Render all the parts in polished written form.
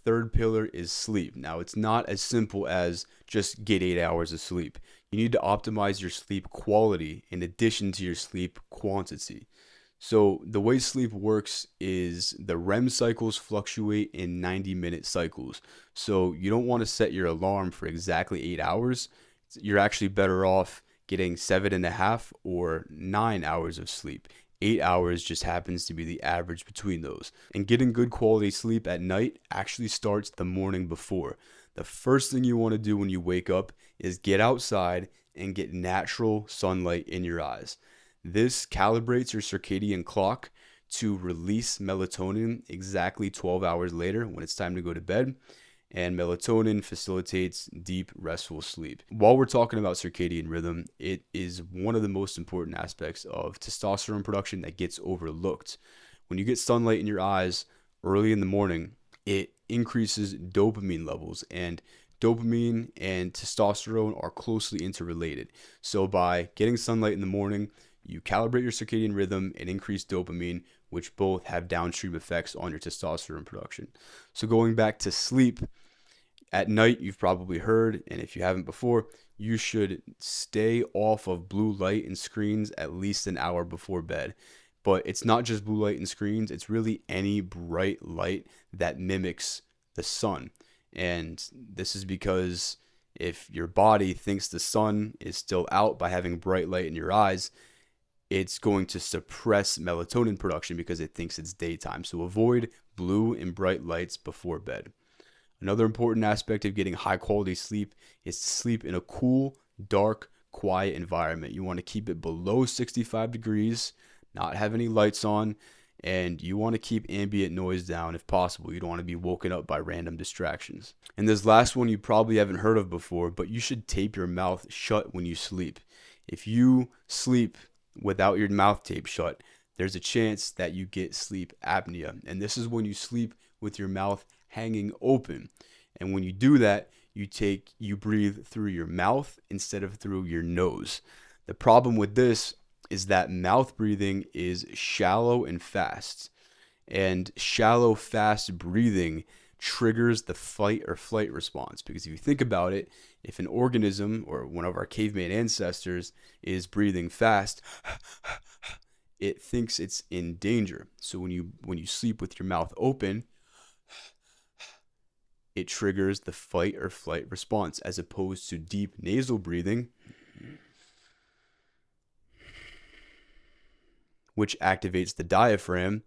third pillar is sleep. Now, it's not as simple as just get 8 hours of sleep. You need to optimize your sleep quality in addition to your sleep quantity. So, the way sleep works is the REM cycles fluctuate in 90-minute cycles. So, you don't want to set your alarm for exactly 8 hours. You're actually better off getting 7.5 or 9 hours of sleep. 8 hours just happens to be the average between those. And getting good quality sleep at night actually starts the morning before. The first thing you want to do when you wake up is get outside and get natural sunlight in your eyes. This calibrates your circadian clock to release melatonin exactly 12 hours later when it's time to go to bed. And melatonin facilitates deep, restful sleep. While we're talking about circadian rhythm, it is one of the most important aspects of testosterone production that gets overlooked. When you get sunlight in your eyes early in the morning, it increases dopamine levels, and dopamine and testosterone are closely interrelated. So by getting sunlight in the morning, you calibrate your circadian rhythm and increase dopamine, which both have downstream effects on your testosterone production. So going back to sleep, at night, you've probably heard, and if you haven't before, you should stay off of blue light and screens at least an hour before bed. But it's not just blue light and screens, it's really any bright light that mimics the sun. And this is because if your body thinks the sun is still out by having bright light in your eyes, it's going to suppress melatonin production because it thinks it's daytime. So avoid blue and bright lights before bed. Another important aspect of getting high quality sleep is to sleep in a cool, dark, quiet environment. You want to keep it below 65 degrees, not have any lights on, and you want to keep ambient noise down if possible. You don't want to be woken up by random distractions. And this last one you probably haven't heard of before, but you should tape your mouth shut when you sleep. If you sleep without your mouth taped shut, there's a chance that you get sleep apnea. And this is when you sleep with your mouth hanging open. And when you do that, you breathe through your mouth instead of through your nose. The problem with this is that mouth breathing is shallow and fast. And shallow, fast breathing triggers the fight or flight response. Because if you think about it, if an organism or one of our caveman ancestors is breathing fast, it thinks it's in danger. So when you sleep with your mouth open, it triggers the fight or flight response, as opposed to deep nasal breathing, which activates the diaphragm.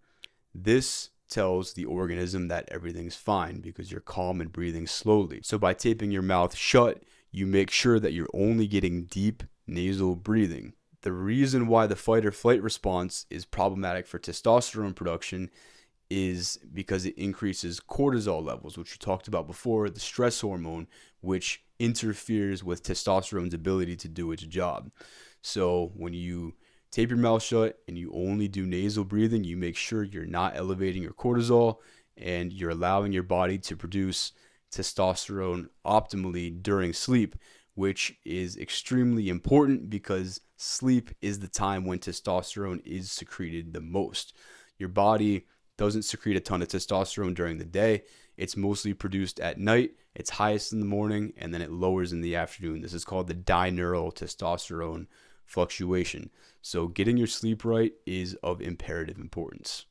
This tells the organism that everything's fine because you're calm and breathing slowly. So by taping your mouth shut, you make sure that you're only getting deep nasal breathing. The reason why the fight or flight response is problematic for testosterone production is because it increases cortisol levels, which we talked about before, the stress hormone, which interferes with testosterone's ability to do its job. So when you tape your mouth shut and you only do nasal breathing, you make sure you're not elevating your cortisol and you're allowing your body to produce testosterone optimally during sleep, which is extremely important because sleep is the time when testosterone is secreted the most. Your body doesn't secrete a ton of testosterone during the day. It's mostly produced at night. It's highest in the morning, and then it lowers in the afternoon. This is called the dineural testosterone fluctuation. So getting your sleep right is of imperative importance.